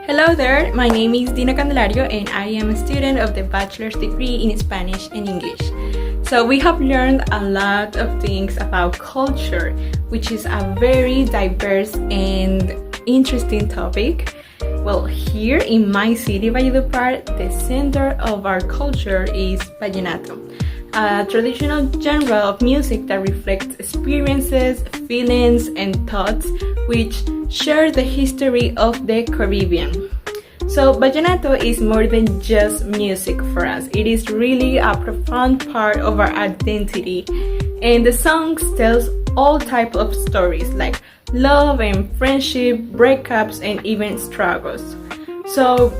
Hello there, my name is Dina and I am a student of the bachelor's degree in Spanish and English. So we have learned a lot of things about culture, which is a very diverse and interesting topic. Well, here in my city, Valledupar, the center of our culture is vallenato, a traditional genre of music that reflects experiences, feelings, and thoughts which share the history of the Caribbean. So vallenato is more than just music for us. It is really a profound part of our identity, and the songs tells all types of stories like love and friendship, breakups, and even struggles. So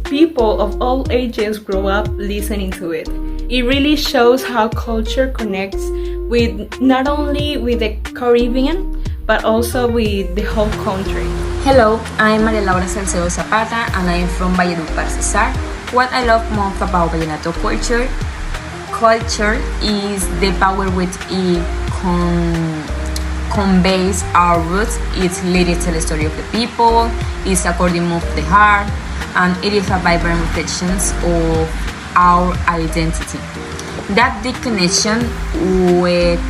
people of all ages grow up listening to it. It really shows how culture connects with not only with the Caribbean but also with the whole country. Hello, I'm María Laura Zapata and I am from Valledupar, Cesar. What I love most about vallenato culture is the power which it conveys our roots. It's literally tell the story of the people, it's according of the heart, and it is a vibrant reflection of our identity. That deep connection with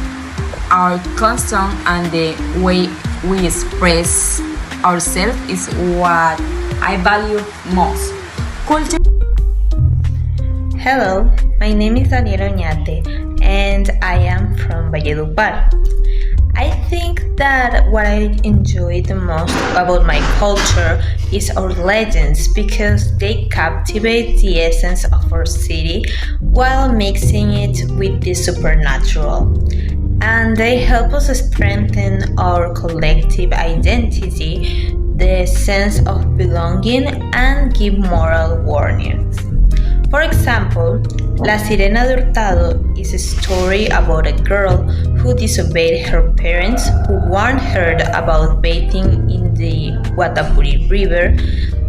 our custom and the way we express ourselves is what I value most. Culture. Hello, my name is Daniela and I am from Valledupar. I think that what I enjoy the most about my culture is our legends because they captivate the essence of our city while mixing it with the supernatural. And they help us strengthen our collective identity, the sense of belonging, and give moral warnings. For example, La Sirena de Hurtado is a story about a girl who disobeyed her parents who warned her about bathing in the Guatapuri River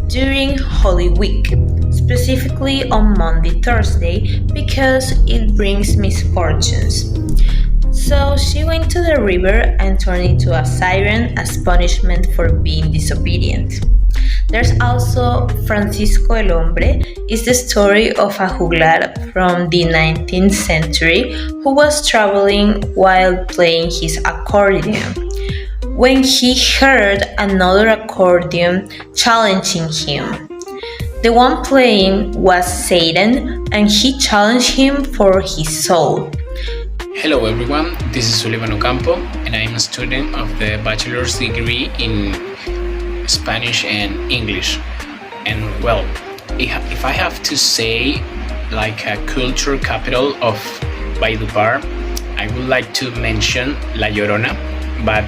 during Holy Week, specifically on Maundy Thursday because it brings misfortunes. So she went to the river and turned into a siren as punishment for being disobedient. There's also Francisco el Hombre, is the story of a juglar from the 19th century who was traveling while playing his accordion, when he heard another accordion challenging him. The one playing was Satan, and he challenged him for his soul. Hello everyone, this is Sullivan Ocampo and I am a student of the bachelor's degree in Spanish and English. And well, if I have to say like a culture capital of Valledupar, I would like to mention La Llorona, but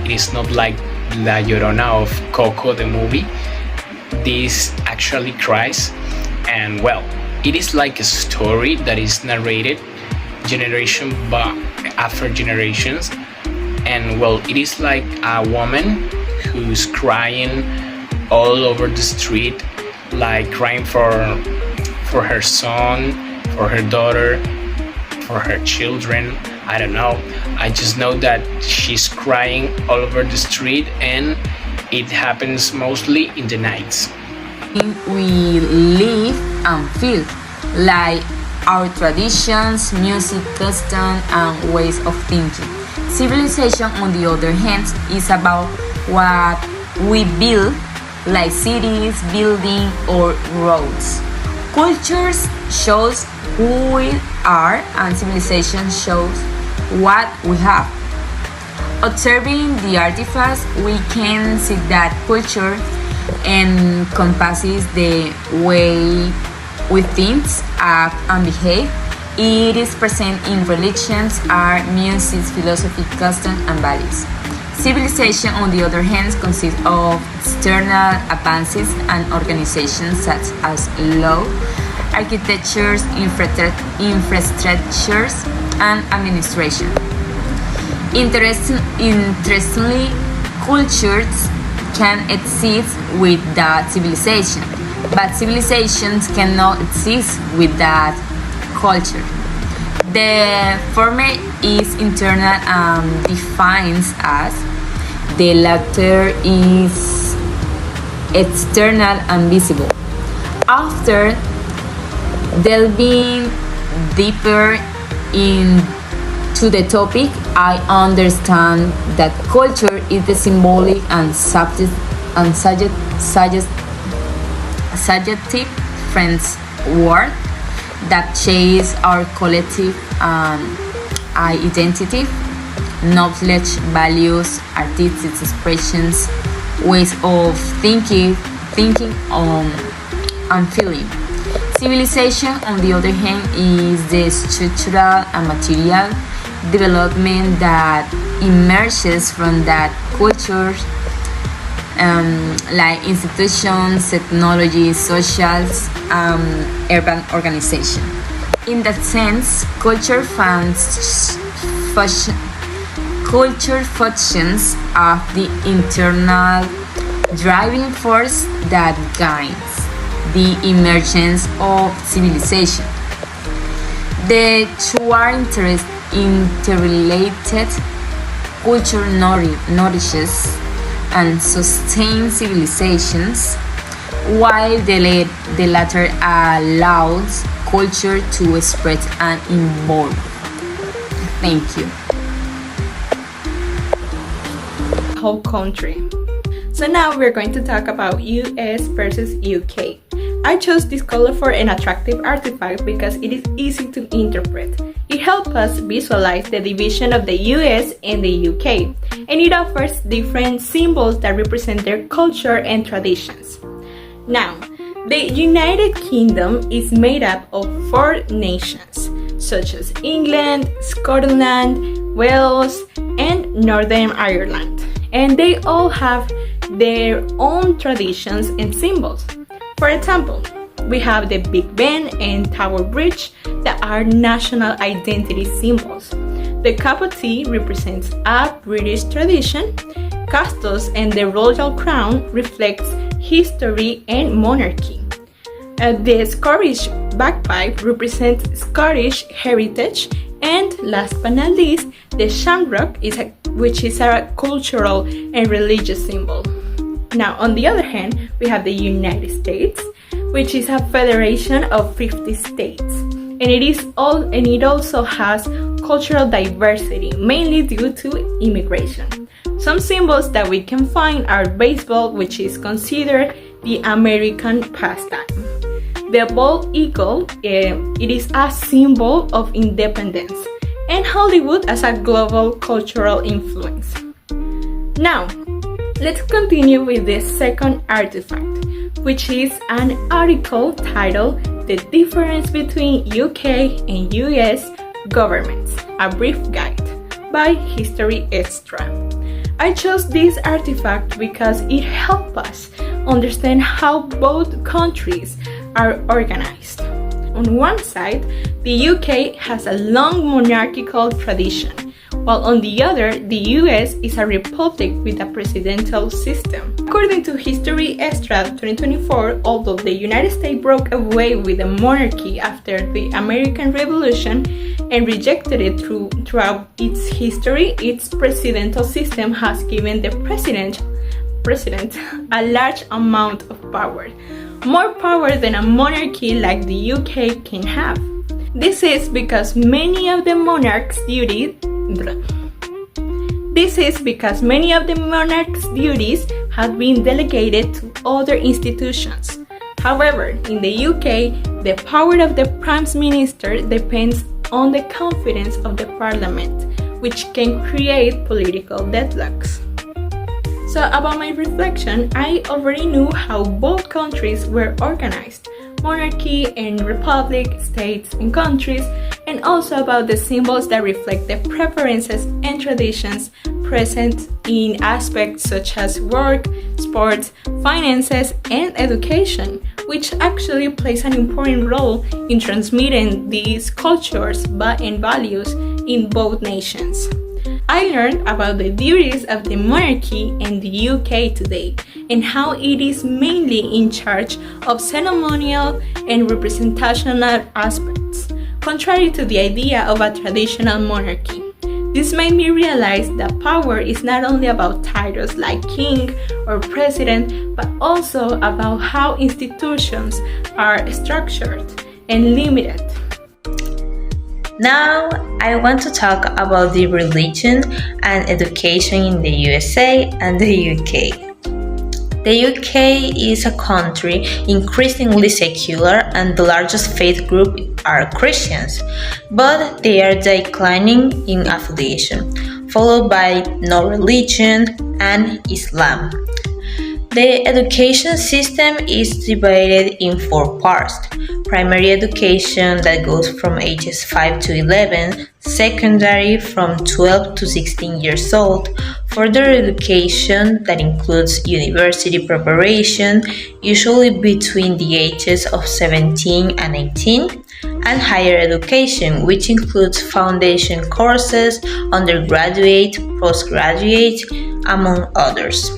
it is not like La Llorona of Coco the movie. This actually cries, and well, it is like a story that is narrated generation after generations, and well, it is like a woman who's crying all over the street, like crying for her son, for her daughter, for her children. I don't know, I just know that she's crying all over the street, and it happens mostly in the nights. We live and feel like our traditions, music, custom, and ways of thinking. Civilization, on the other hand, is about what we build, like cities, buildings, or roads. Culture shows who we are, and civilization shows what we have. Observing the artifacts, we can see that culture encompasses the way we think, act, and behave. It is present in religions, art, music, philosophy, custom, and values. Civilization, on the other hand, consists of external advances and organizations such as law, architectures, infrastructures, and administration. Interestingly, cultures can exist without civilization, but civilizations cannot exist without culture. The former is internal and defines us. The latter is external and visible. After delving deeper into the topic, I understand that culture is the symbolic and subjective word that shapes our collective identity, knowledge, values, artistic expressions, ways of thinking and feeling. Civilization, on the other hand, is the structural and material development that emerges from that culture, like institutions, technology, social, urban organization. In that sense, culture functions as the internal driving force that guides the emergence of civilization. The two are interrelated. Culture nourishes and sustains civilizations, while the latter allows culture to spread and evolve. Thank you. Whole country. So now we're going to talk about US versus UK. I chose this colorful and attractive artifact because it is easy to interpret. It helps us visualize the division of the US and the UK, and it offers different symbols that represent their culture and traditions. Now, the United Kingdom is made up of 4 nations, such as England, Scotland, Wales, and Northern Ireland, and they all have their own traditions and symbols. For example, we have the Big Ben and Tower Bridge that are national identity symbols. The cup of tea represents a British tradition. Castles and the royal crown reflects history and monarchy. The Scottish bagpipe represents Scottish heritage. And last but not least, the shamrock which is a cultural and religious symbol. Now, on the other hand, we have the United States, which is a federation of 50 states, and it also has cultural diversity, mainly due to immigration. Some symbols that we can find are baseball, which is considered the American pastime. The bald eagle, it is a symbol of independence, and Hollywood as a global cultural influence. Now, let's continue with the second artifact, which is an article titled The Difference Between UK and US Governments, a Brief Guide by History Extra. I chose this artifact because it helps us understand how both countries are organized. On one side, the UK has a long monarchical tradition, while on the other, the US is a republic with a presidential system. According to History Extra 2024, although the United States broke away with the monarchy after the American Revolution and rejected it throughout its history, its presidential system has given the president a large amount of power, more power than a monarchy like the UK can have. This is because many of the monarch's duties have been delegated to other institutions. However, in the UK, the power of the Prime Minister depends on the confidence of the Parliament, which can create political deadlocks. So about my reflection, I already knew how both countries were organized, monarchy and republic, states and countries, and also about the symbols that reflect the preferences and traditions present in aspects such as work, sports, finances, and education, which actually plays an important role in transmitting these cultures and values in both nations. I learned about the duties of the monarchy in the UK today and how it is mainly in charge of ceremonial and representational aspects, contrary to the idea of a traditional monarchy. This made me realize that power is not only about titles like king or president, but also about how institutions are structured and limited. Now, I want to talk about the religion and education in the USA and the UK. The UK is a country increasingly secular, and the largest faith group are Christians, but they are declining in affiliation, followed by no religion and Islam. The education system is divided in four parts: primary education that goes from ages 5 to 11, secondary from 12 to 16 years old, further education that includes university preparation, usually between the ages of 17 and 18, and higher education, which includes foundation courses, undergraduate, postgraduate, among others.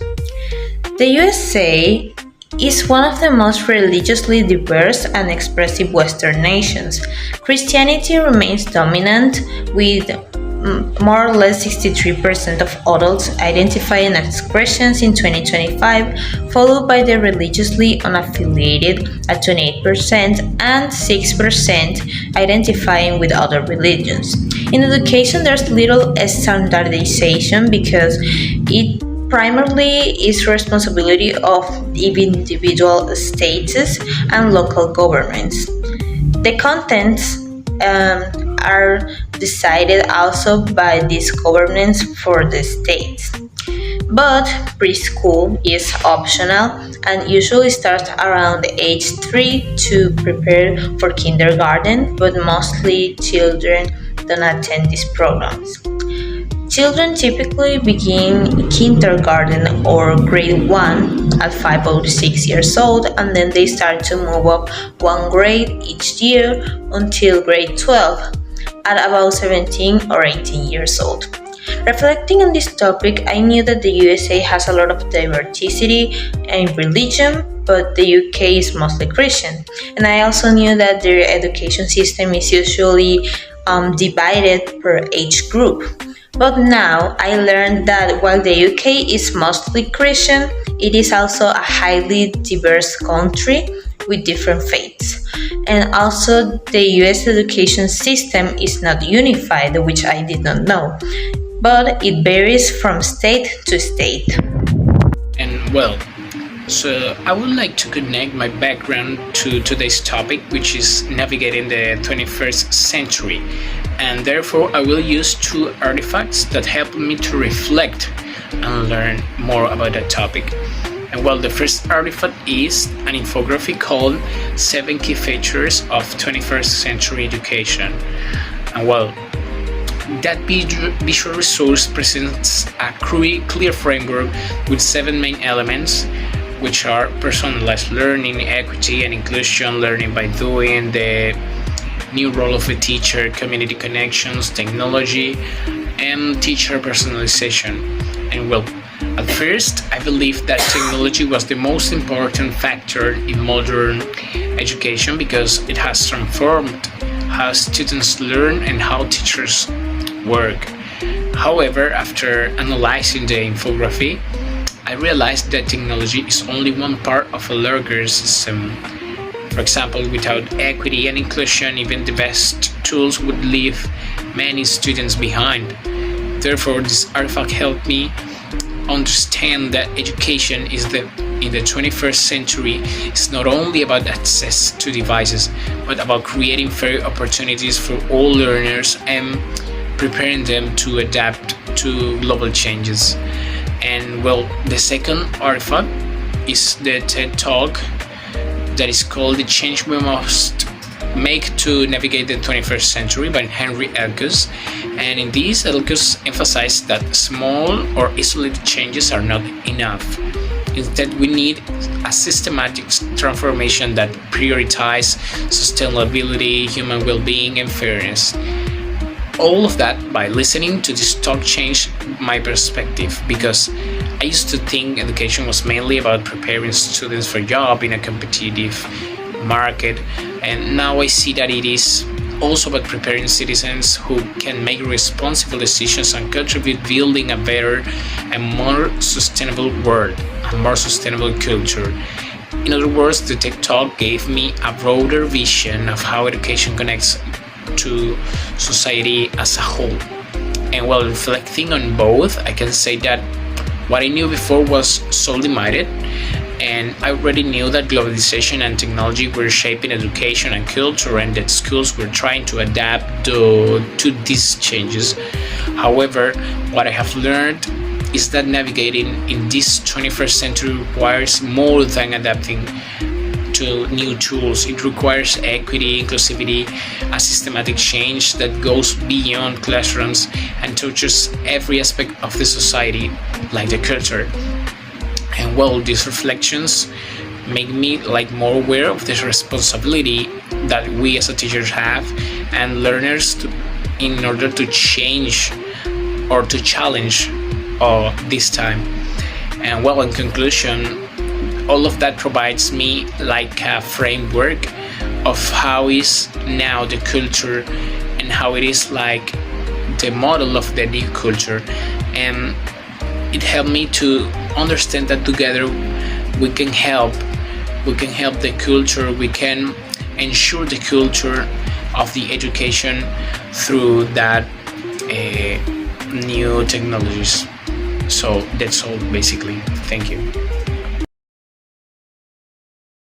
The USA is one of the most religiously diverse and expressive Western nations. Christianity remains dominant, with more or less 63% of adults identifying as Christians in 2025, followed by the religiously unaffiliated at 28% and 6% identifying with other religions. In education, there's little standardization because it primarily is responsibility of individual states and local governments. The contents are decided also by these governments for the states. But preschool is optional and usually starts around age 3 to prepare for kindergarten, but mostly children don't attend these programs. Children typically begin kindergarten or grade 1 at 5 or 6 years old, and then they start to move up one grade each year until grade 12 at about 17 or 18 years old. Reflecting on this topic, I knew that the USA has a lot of diversity in religion, but the UK is mostly Christian. And I also knew that their education system is usually divided per age group. But now I learned that while the UK is mostly Christian, it is also a highly diverse country with different faiths. And also the US education system is not unified, which I did not know, but it varies from state to state. And well, so I would like to connect my background to today's topic, which is navigating the 21st century. And therefore I will use two artifacts that help me to reflect and learn more about that topic. And well, the first artifact is an infographic called 7 Key Features of 21st Century Education. And well, that visual resource presents a clear framework with 7 main elements, which are personalized learning, equity and inclusion, learning by doing, the new role of a teacher, community connections, technology, and teacher personalization. And well, at first, I believed that technology was the most important factor in modern education because it has transformed how students learn and how teachers work. However, after analyzing the infography, I realized that technology is only one part of a larger system. For example, without equity and inclusion, even the best tools would leave many students behind. Therefore, this artifact helped me understand that education in the 21st century is not only about access to devices, but about creating fair opportunities for all learners and preparing them to adapt to global changes. And well, the second artifact is the TED Talk that is called The Change We Must Make to Navigate the 21st Century by Henry Elkus. And in this, Elkus emphasized that small or isolated changes are not enough. Instead, we need a systematic transformation that prioritizes sustainability, human well-being, and fairness. All of that by listening to this talk changed my perspective, because I used to think education was mainly about preparing students for a job in a competitive market, and now I see that it is also about preparing citizens who can make responsible decisions and contribute building a better and more sustainable world, a more sustainable culture. In other words, the TED Talk gave me a broader vision of how education connects to society as a whole. And while reflecting on both, I can say that what I knew before was so limited, and I already knew that globalization and technology were shaping education and culture, and that schools were trying to adapt to these changes. However, what I have learned is that navigating in this 21st century requires more than adapting to new tools. It requires equity, inclusivity, a systematic change that goes beyond classrooms and touches every aspect of the society, like the culture. And well, these reflections make me more aware of this responsibility that we as a teachers have and learners in order to change or to challenge this time. And well, in conclusion, all of that provides me a framework of how is now the culture and how it is the model of the new culture. And it helped me to understand that together we can help the culture, we can ensure the culture of the education through that new technologies. So that's all basically. Thank you.